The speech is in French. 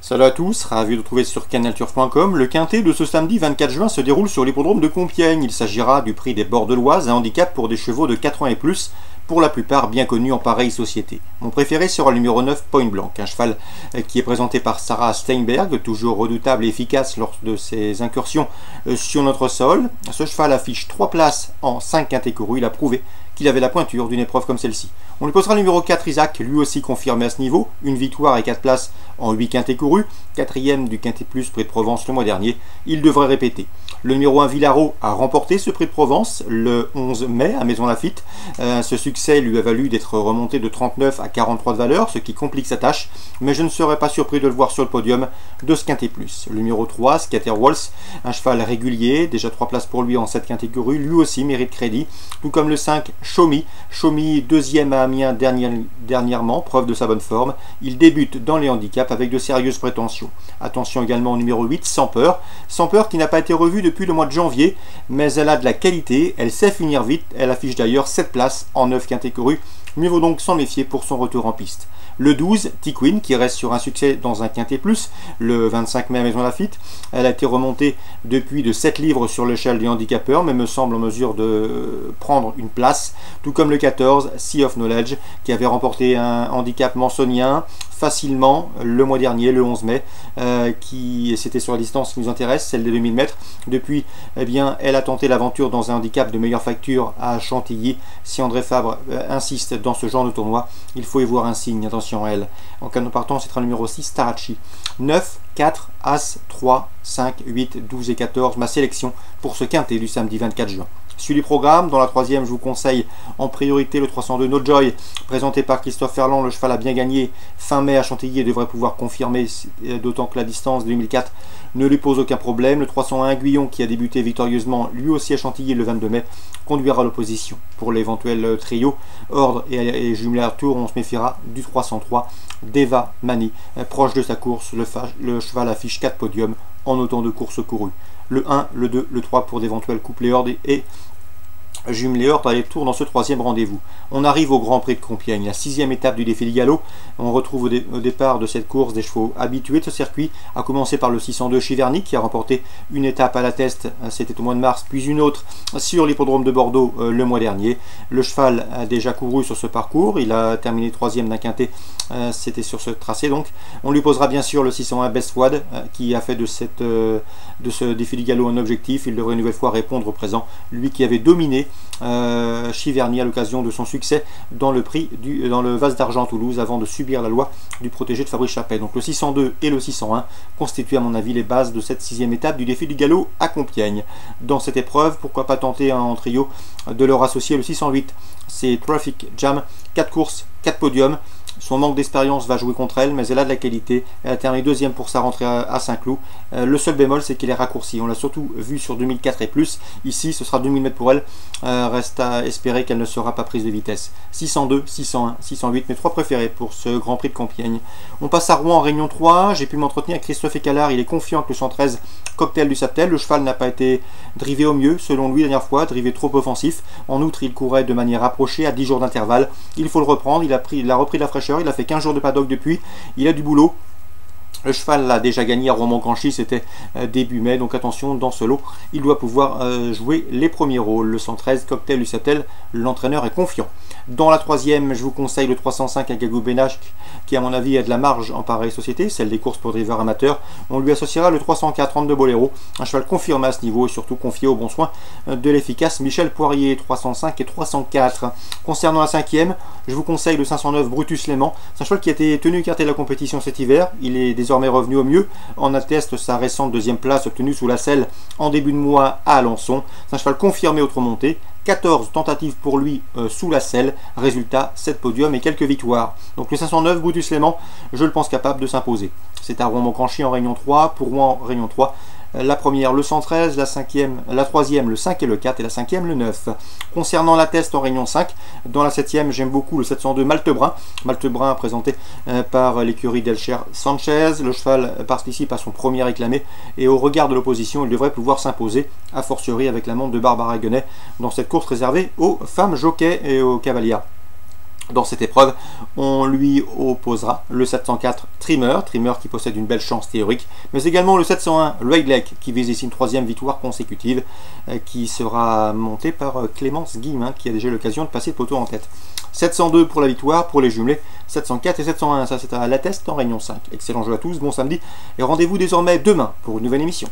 Salut à tous, ravi de vous retrouver sur canalturf.com. Le quintet de ce samedi 24 juin se déroule sur l'hippodrome de Compiègne. Il s'agira du prix des Bordeloises, un handicap pour des chevaux de 4 ans et plus, pour la plupart bien connus en pareille société. Mon préféré sera le numéro 9, Point Blanc, un cheval qui est présenté par Sarah Steinberg, toujours redoutable et efficace lors de ses incursions sur notre sol. Ce cheval affiche 3 places en 5 quintets courus. Il a prouvé qu'il avait la pointure d'une épreuve comme celle-ci. On lui posera le numéro 4, Isaac, lui aussi confirmé à ce niveau, une victoire et 4 places en 8 quintets courus, 4e du quintet plus prix de Provence le mois dernier, il devrait répéter. Le numéro 1, Villaro, a remporté ce prix de Provence le 11 mai à Maison Lafitte. Ce succès lui a valu d'être remonté de 39 à 43 de valeur, ce qui complique sa tâche, mais je ne serais pas surpris de le voir sur le podium de ce quintet plus. Le numéro 3, Scatter Waltz, un cheval régulier, déjà 3 places pour lui en 7 quintets courus, lui aussi mérite crédit, tout comme le 5, Shomi, 2e à Amiens dernièrement, preuve de sa bonne forme. Il débute dans les handicaps avec de sérieuses prétentions. Attention également au numéro 8, Sans Peur qui n'a pas été revue depuis le mois de janvier, mais elle a de la qualité, elle sait finir vite, elle affiche d'ailleurs 7 places en 9 quintets courus. Mieux vaut donc s'en méfier pour son retour en piste. Le 12, T-Queen, qui reste sur un succès dans un quintet plus, le 25 mai à Maison Lafitte. Elle a été remontée depuis de 7 livres sur l'échelle des handicapeurs, mais me semble en mesure de prendre une place, tout comme le 14, Sea of Knowledge, qui avait remporté un handicap mansonien facilement le mois dernier, le 11 mai, c'était sur la distance qui nous intéresse, celle des 2000 mètres. Depuis, eh bien, elle a tenté l'aventure dans un handicap de meilleure facture à Chantilly. Si André Fabre insiste dans ce genre de tournoi, il faut y voir un signe, attention à elle. En cas de partant, c'est un numéro 6, Tarachi. 9, 4, As, 3, 5, 8, 12 et 14, ma sélection pour ce quintet du samedi 24 juin. Suivi du programme, dans la 3e, je vous conseille en priorité le 302 No Joy, présenté par Christophe Ferland. Le cheval a bien gagné fin mai à Chantilly et devrait pouvoir confirmer, d'autant que la distance de 2004 ne lui pose aucun problème. Le 301 Aiguillon, qui a débuté victorieusement lui aussi à Chantilly le 22 mai, conduira l'opposition. Pour l'éventuel trio, ordre et jumelé à tour, on se méfiera du 303 Deva Mani. Proche de sa course, le cheval affiche 4 podiums en autant de courses courues. Le 1, le 2, le 3 pour d'éventuels couplets ordre et jumelé ordre à les tours dans ce 3e rendez-vous. On arrive au Grand Prix de Compiègne, la 6e étape du défi du galop. On retrouve au départ de cette course des chevaux habitués de ce circuit, à commencer par le 602 Chiverny qui a remporté une étape à la Teste, c'était au mois de mars, puis une autre sur l'hippodrome de Bordeaux le mois dernier. Le cheval a déjà couru sur ce parcours, il a terminé 3e d'un quintet, c'était sur ce tracé donc. On lui posera bien sûr le 601 Bestwad qui a fait de ce défi du galop un objectif. Il devrait une nouvelle fois répondre au présent, lui qui avait dominé Chiverny à l'occasion de son succès dans le Vase d'Argent à Toulouse avant de subir la loi du protégé de Fabrice Chappet. Donc le 602 et le 601 constituent à mon avis les bases de cette 6e étape du défi du galop à Compiègne. Dans cette épreuve, pourquoi pas tenter en trio de leur associer le 608, c'est Traffic Jam, 4 courses, 4 podiums. Son manque d'expérience va jouer contre elle, mais elle a de la qualité. Elle a terminé 2e pour sa rentrée à Saint-Cloud. Le seul bémol, c'est qu'il est raccourci. On l'a surtout vu sur 2004 et plus. Ici, ce sera 2000 mètres pour elle. Reste à espérer qu'elle ne sera pas prise de vitesse. 602, 601, 608, mes 3 préférés pour ce Grand Prix de Compiègne. On passe à Rouen en Réunion 3. J'ai pu m'entretenir avec Christophe Écalard. Il est confiant que le 113 Cocktail du Saptel. Le cheval n'a pas été drivé au mieux, selon lui, la dernière fois. Drivé trop offensif. En outre, il courait de manière rapprochée à 10 jours d'intervalle. Il faut le reprendre. Il a repris de la fraîcheur. Il a fait 15 jours de paddock depuis, il a du boulot. Le cheval l'a déjà gagné à Romans-Granchi, c'était début mai, donc attention, dans ce lot, il doit pouvoir jouer les premiers rôles. Le 113, Cocktail du Sattel, l'entraîneur est confiant. Dans la 3e, je vous conseille le 305 à Gagou Benach, qui à mon avis a de la marge en pareille société, celle des courses pour drivers amateurs. On lui associera le 304 de Boléro, un cheval confirmé à ce niveau et surtout confié au bon soin de l'efficace Michel Poirier, 305 et 304. Concernant la 5e, je vous conseille le 509 Brutus Léman, c'est un cheval qui a été tenu écarté de la compétition cet hiver, il est désormais revenu au mieux, en atteste sa récente 2e place obtenue sous la selle en début de mois à Alençon. C'est un cheval confirmé autre montée, 14 tentatives pour lui sous la selle, résultat 7 podiums et quelques victoires. Donc le 509 Brutus Léman, je le pense capable de s'imposer. C'est à Rouen-Montcranchy en Réunion 3, pour Rouen Réunion 3. La première le 113, la 3e le 5 et le 4 et la 5e le 9. Concernant la Teste en Réunion 5, dans la 7e j'aime beaucoup le 702 Maltebrun. Maltebrun présenté par l'écurie d'Elcher Sanchez. Le cheval participe à son premier réclamé et au regard de l'opposition il devrait pouvoir s'imposer, a fortiori avec la montre de Barbara Guenet dans cette course réservée aux femmes jockeys et aux cavalières. Dans cette épreuve, on lui opposera le 704 Trimmer qui possède une belle chance théorique, mais également le 701 Raidlek qui vise ici une 3e victoire consécutive, qui sera montée par Clémence Guillemin, qui a déjà l'occasion de passer le poteau en tête. 702 pour la victoire, pour les jumelés, 704 et 701, ça c'est à La Teste en Réunion 5. Excellent jeu à tous, bon samedi, et rendez-vous désormais demain pour une nouvelle émission.